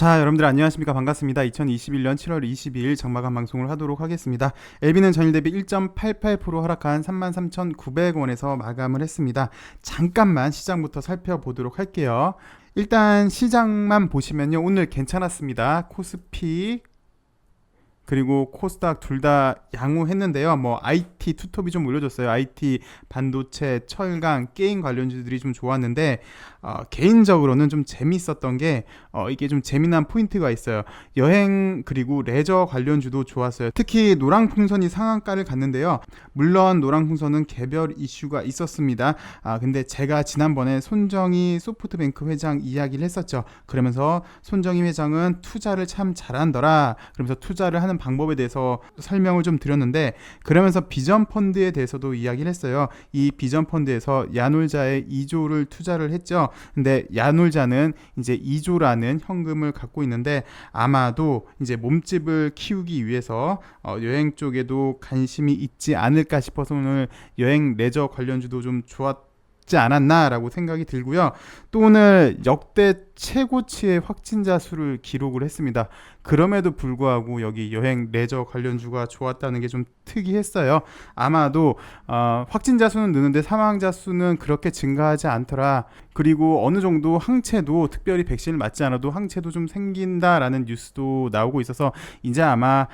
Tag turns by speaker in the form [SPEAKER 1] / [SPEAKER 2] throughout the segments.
[SPEAKER 1] 자, 여러분들 안녕하십니까? 반갑습니다. 2021년 7월 22일 장마감 방송을 하도록 하겠습니다. LB는 전일 대비 1.88% 하락한 33,900원에서 마감을 했습니다. 잠깐만 시장부터 살펴보도록 할게요. 일단 시장만 보시면요. 오늘 괜찮았습니다. 코스피 그리고 코스닥 둘 다 양호했는데요. IT 투톱이 좀 올려줬어요. IT, 반도체, 철강, 게임 관련주들이 좀 좋았는데 개인적으로는 좀 재밌었던 게 이게 좀 재미난 포인트가 있어요. 여행 그리고 레저 관련주도 좋았어요. 특히 노랑풍선이 상한가를 갔는데요. 물론 노랑풍선은 개별 이슈가 있었습니다. 근데 제가 지난번에 손정희 소프트뱅크 회장 이야기를 했었죠. 그러면서 손정희 회장은 투자를 참 잘한더라. 그러면서 투자를 하는 방법에 대해서 설명을 좀 드렸는데, 그러면서 비전 펀드에 대해서도 이야기를 했어요. 이 비전 펀드에서 야놀자에 2조를 투자를 했죠. 근데 야놀자는 이제 2조라는 현금을 갖고 있는데 아마도 이제 몸집을 키우기 위해서 여행 쪽에도 관심이 있지 않을까 싶어서 오늘 여행 레저 관련주도 좀 좋았지 않았나라고 생각이 들고요. 또 오늘 역대 최고치의 확진자 수를 기록을 했습니다. 그럼에도 불구하고 여기 여행 레저 관련주가 좋았다는 게 좀 특이했어요. 아마도 확진자 수는 느는데 사망자 수는 그렇게 증가하지 않더라. 그리고 어느 정도 항체도, 특별히 백신을 맞지 않아도 항체도 좀 생긴다라는 뉴스도 나오고 있어서 이제 아마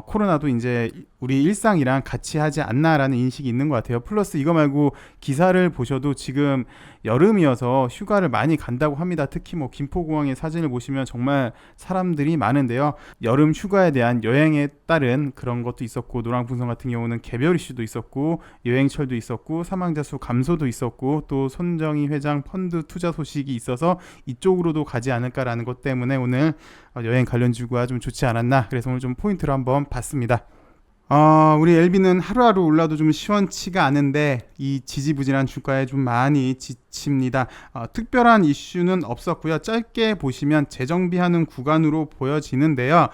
[SPEAKER 1] 코로나도 이제 우리 일상이랑 같이 하지 않나라는 인식이 있는 것 같아요. 플러스 이거 말고 기사를 보셔도 지금 여름이어서 휴가를 많이 간다고 합니다. 특히 김포공항의 사진을 보시면 정말 사람들이 많은데요. 여름 휴가에 대한 여행에 따른 그런 것도 있었고, 노랑풍선 같은 경우는 개별 이슈도 있었고, 여행철도 있었고, 사망자 수 감소도 있었고, 또 손정희 회장 펀드 투자 소식이 있어서 이쪽으로도 가지 않을까라는 것 때문에 오늘 여행 관련주가 좀 좋지 않았나, 그래서 오늘 좀 포인트로 한번 봤습니다. 우리 LB는 하루하루 올라도 좀 시원치가 않은데 이 지지부진한 주가에 좀 많이 지칩니다. 특별한 이슈는 없었고요. 짧게 보시면 재정비하는 구간으로 보여지는데요.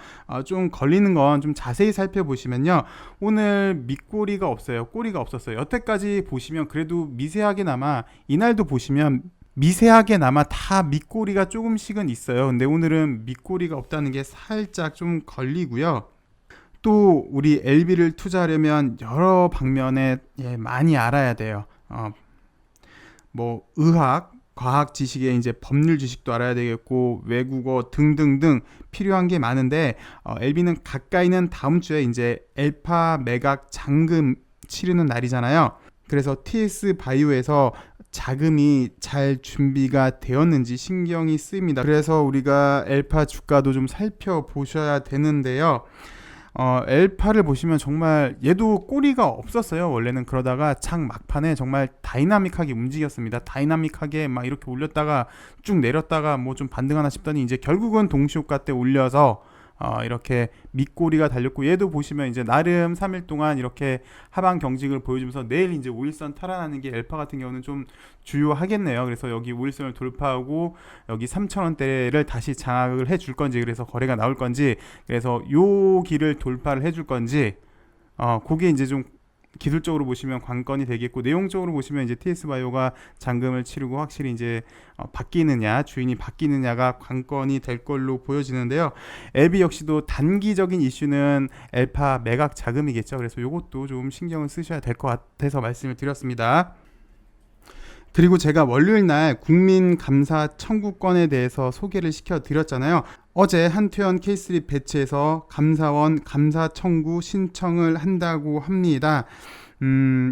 [SPEAKER 1] 좀 걸리는 건 좀 자세히 살펴보시면요. 오늘 밑꼬리가 없어요. 꼬리가 없었어요. 여태까지 보시면 그래도 미세하게나마, 이날도 보시면 미세하게나마 다 밑꼬리가 조금씩은 있어요. 근데 오늘은 밑꼬리가 없다는 게 살짝 좀 걸리고요. 또 우리 LB를 투자하려면 여러 방면에 많이 알아야 돼요. 의학, 과학 지식에 이제 법률 지식도 알아야 되겠고, 외국어 등등등 필요한 게 많은데 LB는 가까이는 다음 주에 이제 엘파 매각 잔금 치르는 날이잖아요. 그래서 TS 바이오에서 자금이 잘 준비가 되었는지 신경이 쓰입니다. 그래서 우리가 엘파 주가도 좀 살펴보셔야 되는데요. 엘파를 보시면 정말 얘도 꼬리가 없었어요. 원래는. 그러다가 장 막판에 정말 다이나믹하게 움직였습니다. 다이나믹하게 막 이렇게 올렸다가 쭉 내렸다가 좀 반등하나 싶더니 이제 결국은 동시효과 때 올려서 이렇게 밑꼬리가 달렸고, 얘도 보시면 이제 나름 3일 동안 이렇게 하방 경직을 보여주면서 내일 이제 5일선 탈환하는 게 엘파 같은 경우는 좀 주요하겠네요. 그래서 여기 5일선을 돌파하고 여기 3,000원대를 다시 장악을 해줄 건지, 그래서 거래가 나올 건지, 그래서 요 길을 돌파를 해줄 건지, 그게 이제 좀 기술적으로 보시면 관건이 되겠고, 내용적으로 보시면 이제 TS바이오가 잔금을 치르고 확실히 이제 바뀌느냐, 주인이 바뀌느냐가 관건이 될 걸로 보여지는데요. LB 역시도 단기적인 이슈는 엘파 매각 자금이겠죠. 그래서 이것도 좀 신경을 쓰셔야 될 것 같아서 말씀을 드렸습니다. 그리고 제가 월요일 날 국민감사 청구권에 대해서 소개를 시켜드렸잖아요. 어제 한태현 K3 배치에서 감사원 감사 청구 신청을 한다고 합니다.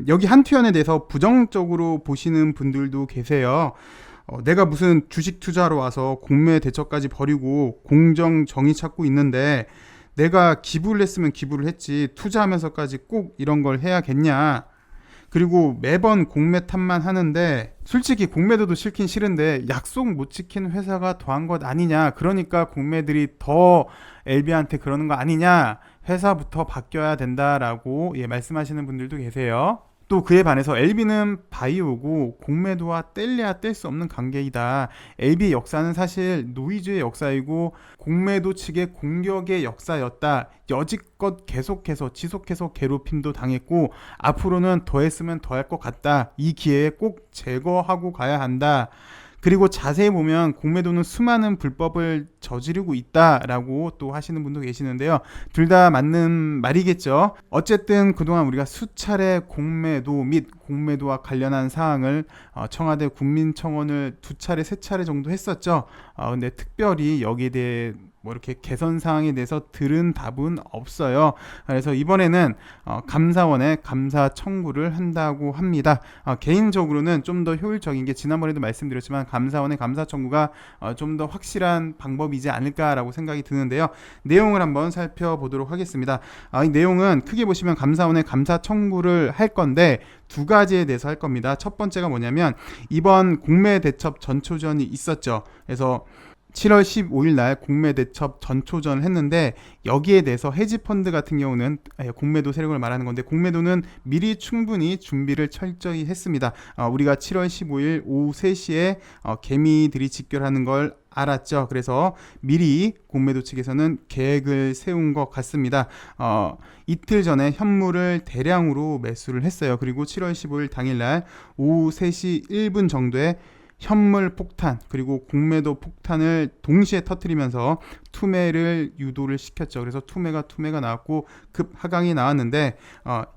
[SPEAKER 1] 여기 한태현에 대해서 부정적으로 보시는 분들도 계세요. 내가 무슨 주식 투자로 와서 공매 대처까지 버리고 공정 정의 찾고 있는데 내가 기부를 했으면 기부를 했지 투자하면서까지 꼭 이런 걸 해야겠냐. 그리고 매번 공매 탓만 하는데 솔직히 공매도도 싫긴 싫은데 약속 못 지킨 회사가 더한 것 아니냐. 그러니까 공매들이 더 LB한테 그러는 거 아니냐. 회사부터 바뀌어야 된다라고 말씀하시는 분들도 계세요. 또 그에 반해서 LB는 바이오고 공매도와 뗄래야 뗄 수 없는 관계이다. LB의 역사는 사실 노이즈의 역사이고 공매도 측의 공격의 역사였다. 여지껏 계속해서 지속해서 괴롭힘도 당했고 앞으로는 더했으면 더할 것 같다. 이 기회에 꼭 제거하고 가야 한다. 그리고 자세히 보면 공매도는 수많은 불법을 저지르고 있다라고 또 하시는 분도 계시는데요. 둘 다 맞는 말이겠죠. 어쨌든 그동안 우리가 수차례 공매도 및 공매도와 관련한 사항을 청와대 국민청원을 2차례, 3차례 정도 했었죠. 근데 특별히 여기에 대해 뭐 이렇게 개선 사항에 대해서 들은 답은 없어요. 그래서 이번에는 감사원에 감사 청구를 한다고 합니다. 개인적으로는 좀 더 효율적인 게 지난번에도 말씀드렸지만 감사원의 감사 청구가 좀 더 확실한 방법이지 않을까라고 생각이 드는데요. 내용을 한번 살펴보도록 하겠습니다. 이 내용은 크게 보시면 감사원에 감사 청구를 할 건데 두 가지에 대해서 할 겁니다. 첫 번째가 뭐냐면 이번 공매대첩 전초전이 있었죠. 그래서 7월 15일 날 공매대첩 전초전을 했는데 여기에 대해서 헤지펀드 같은 경우는 공매도 세력을 말하는 건데 공매도는 미리 충분히 준비를 철저히 했습니다. 우리가 7월 15일 오후 3시에 개미들이 집결하는 걸 알았죠. 그래서 미리 공매도 측에서는 계획을 세운 것 같습니다. 이틀 전에 현물을 대량으로 매수를 했어요. 그리고 7월 15일 당일날 오후 3시 1분 정도에 현물 폭탄 그리고 공매도 폭탄을 동시에 터뜨리면서 투매를 유도를 시켰죠. 그래서 투매가 나왔고 급 하강이 나왔는데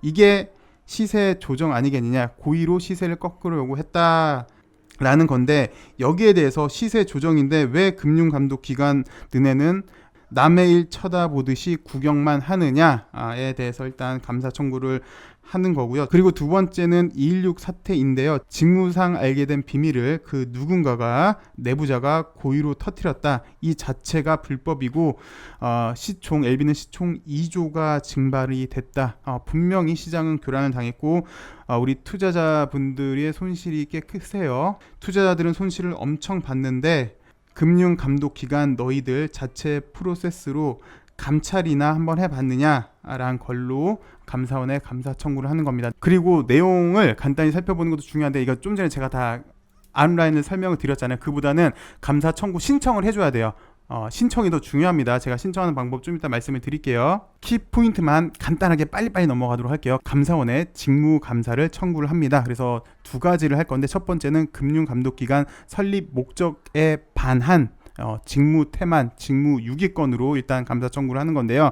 [SPEAKER 1] 이게 시세 조정 아니겠느냐, 고의로 시세를 거꾸로 요구했다 라는 건데 여기에 대해서 시세 조정인데 왜 금융감독기관 눈에는 남의 일 쳐다보듯이 구경만 하느냐에 대해서 일단 감사 청구를 하는 거고요. 그리고 두 번째는 216 사태인데요. 직무상 알게 된 비밀을 그 누군가가 내부자가 고의로 터뜨렸다. 이 자체가 불법이고 LB는 시총 2조가 증발이 됐다. 분명히 시장은 교란을 당했고 우리 투자자분들의 손실이 꽤 크세요. 투자자들은 손실을 엄청 봤는데 금융감독기관 너희들 자체 프로세스로 감찰이나 한번 해봤느냐라는 걸로 감사원에 감사 청구를 하는 겁니다. 그리고 내용을 간단히 살펴보는 것도 중요한데 이거 좀 전에 제가 다 온라인을 설명을 드렸잖아요. 그보다는 감사 청구 신청을 해줘야 돼요. 신청이 더 중요합니다. 제가 신청하는 방법 좀 이따 말씀을 드릴게요. 키포인트만 간단하게 빨리빨리 넘어가도록 할게요. 감사원에 직무감사를 청구를 합니다. 그래서 두 가지를 할 건데 첫 번째는 금융감독기관 설립 목적에 반한 직무 태만, 직무 유기권으로 일단 감사 청구를 하는 건데요.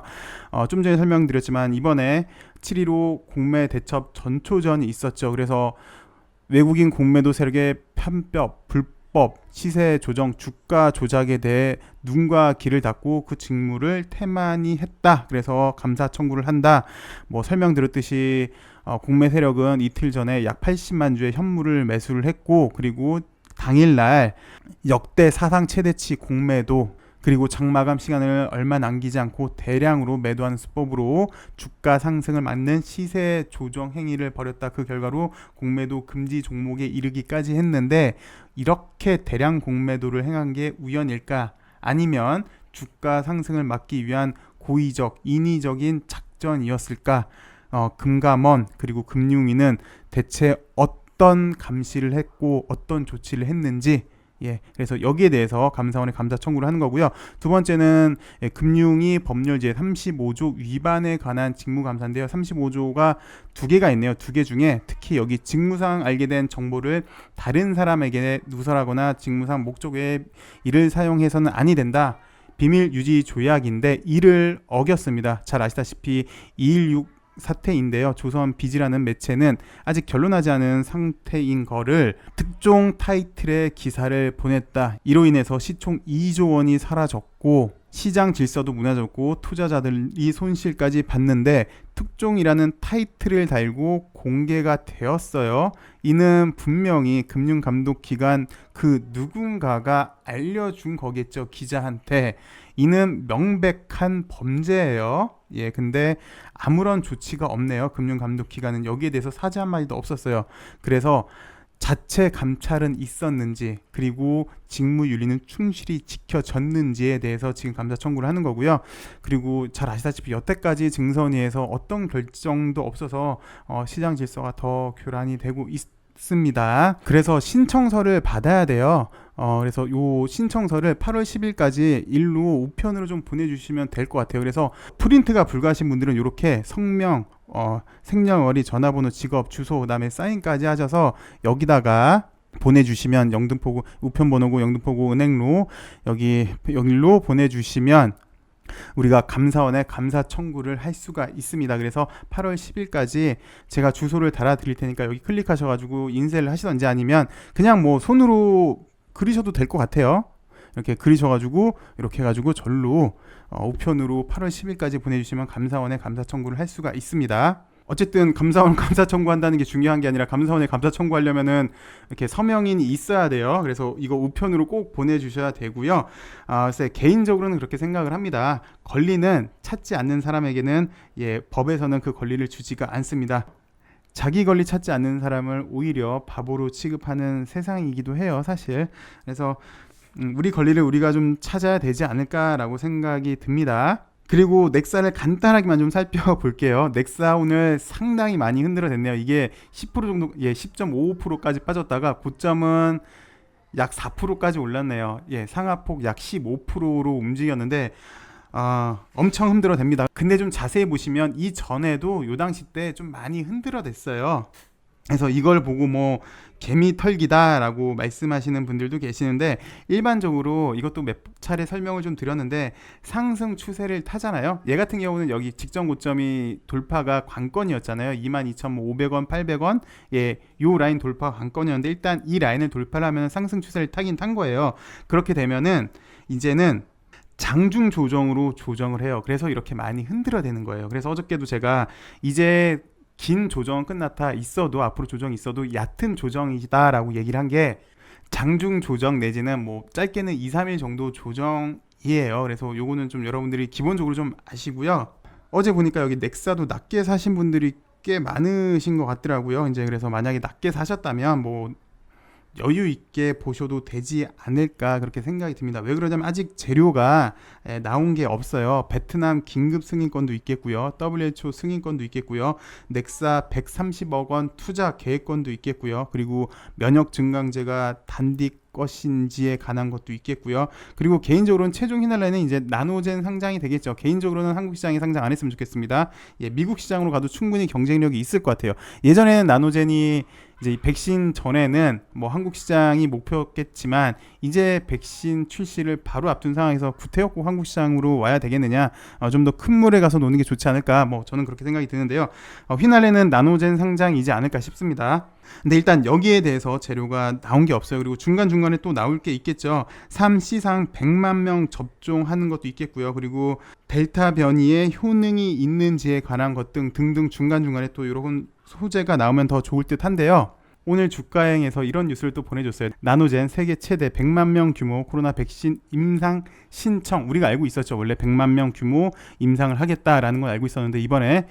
[SPEAKER 1] 좀 전에 설명드렸지만 이번에 7.15 공매대첩 전초전이 있었죠. 그래서 외국인 공매도 세력의 편법, 불법, 시세 조정, 주가 조작에 대해 눈과 귀를 닫고 그 직무를 태만히 했다. 그래서 감사 청구를 한다. 뭐 설명드렸듯이 공매 세력은 이틀 전에 약 80만 주의 현물을 매수를 했고 그리고 당일날 역대 사상 최대치 공매도 그리고 장마감 시간을 얼마 남기지 않고 대량으로 매도하는 수법으로 주가 상승을 막는 시세 조정 행위를 벌였다. 그 결과로 공매도 금지 종목에 이르기까지 했는데 이렇게 대량 공매도를 행한 게 우연일까? 아니면 주가 상승을 막기 위한 고의적, 인위적인 작전이었을까? 금감원 그리고 금융위는 대체 어떤 감시를 했고 어떤 조치를 했는지 그래서 여기에 대해서 감사원에 감사 청구를 하는 거고요. 두 번째는 금융위 법률 제35조 위반에 관한 직무감사인데요. 35조가 두 개가 있네요. 두 개 중에 특히 여기 직무상 알게 된 정보를 다른 사람에게 누설하거나 직무상 목적 외에 이를 사용해서는 아니 된다. 비밀 유지 조약인데 이를 어겼습니다. 잘 아시다시피 216 사태인데요. 조선 비지라는 매체는 아직 결론나지 않은 상태인 거를 특종 타이틀의 기사를 보냈다. 이로 인해서 시총 2조 원이 사라졌고 시장 질서도 무너졌고 투자자들이 손실까지 봤는데 특종이라는 타이틀을 달고 공개가 되었어요. 이는 분명히 금융감독기관 그 누군가가 알려준 거겠죠. 기자한테. 이는 명백한 범죄예요. 근데 아무런 조치가 없네요. 금융감독기관은 여기에 대해서 사죄 한마디도 없었어요. 그래서 자체 감찰은 있었는지 그리고 직무윤리는 충실히 지켜졌는지에 대해서 지금 감사 청구를 하는 거고요. 그리고 잘 아시다시피 여태까지 증선위에서 어떤 결정도 없어서 시장 질서가 더 교란이 되고 있습니다. 그래서 신청서를 받아야 돼요. 그래서 요 신청서를 8월 10일까지 일로 우편으로 좀 보내주시면 될 것 같아요. 그래서 프린트가 불가하신 분들은 이렇게 성명, 생년월일, 전화번호, 직업, 주소, 그다음에 사인까지 하셔서 여기다가 보내주시면 영등포구 우편번호고 영등포구 은행로 여기로 보내주시면 우리가 감사원에 감사 청구를 할 수가 있습니다. 그래서 8월 10일까지 제가 주소를 달아 드릴 테니까 여기 클릭하셔가지고 인쇄를 하시던지 아니면 그냥 뭐 손으로 그리셔도 될 것 같아요. 이렇게 그리셔가지고 이렇게 해가지고 절로 우편으로 8월 10일까지 보내주시면 감사원에 감사 청구를 할 수가 있습니다. 어쨌든 감사원 감사 청구한다는 게 중요한 게 아니라 감사원에 감사 청구하려면은 이렇게 서명인이 있어야 돼요. 그래서 이거 우편으로 꼭 보내주셔야 되고요. 글쎄 개인적으로는 그렇게 생각을 합니다. 권리는 찾지 않는 사람에게는 법에서는 그 권리를 주지가 않습니다. 자기 권리 찾지 않는 사람을 오히려 바보로 취급하는 세상이기도 해요, 사실. 그래서 우리 권리를 우리가 좀 찾아야 되지 않을까라고 생각이 듭니다. 그리고 넥사를 간단하게만 좀 살펴볼게요. 넥사 오늘 상당히 많이 흔들어댔네요. 이게 10% 정도, 10.55%까지 빠졌다가 고점은 약 4%까지 올랐네요. 상하폭 약 15%로 움직였는데 엄청 흔들어댑니다. 근데 좀 자세히 보시면 이 전에도 요 당시 때 좀 많이 흔들어댔어요. 그래서 이걸 보고 뭐 개미 털기다 라고 말씀하시는 분들도 계시는데, 일반적으로 이것도 몇 차례 설명을 좀 드렸는데 상승 추세를 타잖아요. 얘 같은 경우는 여기 직전 고점이 돌파가 관건이었잖아요. 22,500원 800원 요 라인 돌파 관건이었는데, 일단 이 라인을 돌파를 하면 상승 추세를 타긴 탄 거예요. 그렇게 되면은 이제는 장중 조정으로 조정을 해요. 그래서 이렇게 많이 흔들어대는 거예요. 그래서 어저께도 제가 이제 긴 조정은 끝났다, 있어도 앞으로 조정이 있어도 얕은 조정이다라고 얘기를 한 게, 장중 조정 내지는 뭐 짧게는 2, 3일 정도 조정이에요. 그래서 요거는 좀 여러분들이 기본적으로 좀 아시고요. 어제 보니까 여기 넥사도 낮게 사신 분들이 꽤 많으신 것 같더라고요. 이제 그래서 만약에 낮게 사셨다면 뭐 여유 있게 보셔도 되지 않을까 그렇게 생각이 듭니다. 왜 그러냐면 아직 재료가 나온 게 없어요. 베트남 긴급 승인권도 있겠고요. WHO 승인권도 있겠고요. 넥사 130억 원 투자 계획권도 있겠고요. 그리고 면역 증강제가 단디 것인지에 관한 것도 있겠고요. 그리고 개인적으로는 최종 히날레는 이제 나노젠 상장이 되겠죠. 개인적으로는 한국 시장에 상장 안 했으면 좋겠습니다. 미국 시장으로 가도 충분히 경쟁력이 있을 것 같아요. 예전에는 나노젠이 이제 백신 전에는 뭐 한국 시장이 목표였겠지만, 이제 백신 출시를 바로 앞둔 상황에서 구태여 한국 시장으로 와야 되겠느냐, 좀 더 큰 물에 가서 노는 게 좋지 않을까, 뭐 저는 그렇게 생각이 드는데요. 휘날레는 나노젠 상장이지 않을까 싶습니다. 근데 일단 여기에 대해서 재료가 나온 게 없어요. 그리고 중간중간에 또 나올 게 있겠죠. 3시상 100만 명 접종하는 것도 있겠고요. 그리고 델타 변이의 효능이 있는지에 관한 것 등등 중간중간에 또 이런 소재가 나오면 더 좋을 듯 한데요. 오늘 주가행에서 이런 뉴스를 또 보내줬어요. 나노젠 세계 최대 100만 명 규모 코로나 백신 임상 신청. 우리가 알고 있었죠. 원래 100만 명 규모 임상을 하겠다라는 걸 알고 있었는데, 이번에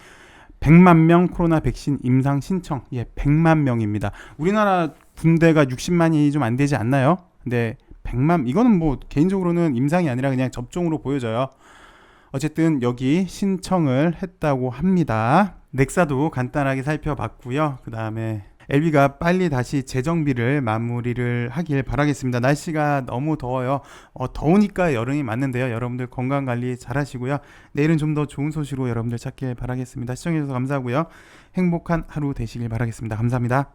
[SPEAKER 1] 100만 명 코로나 백신 임상 신청. 100만 명입니다. 우리나라 군대가 60만이 좀 안 되지 않나요? 근데 100만, 이거는 뭐 개인적으로는 임상이 아니라 그냥 접종으로 보여져요. 어쨌든 여기 신청을 했다고 합니다. 넥사도 간단하게 살펴봤고요. 그 다음에 LB가 빨리 다시 재정비를 마무리를 하길 바라겠습니다. 날씨가 너무 더워요. 더우니까 여름이 맞는데요. 여러분들 건강관리 잘 하시고요. 내일은 좀 더 좋은 소식으로 여러분들 찾길 바라겠습니다. 시청해주셔서 감사하고요. 행복한 하루 되시길 바라겠습니다. 감사합니다.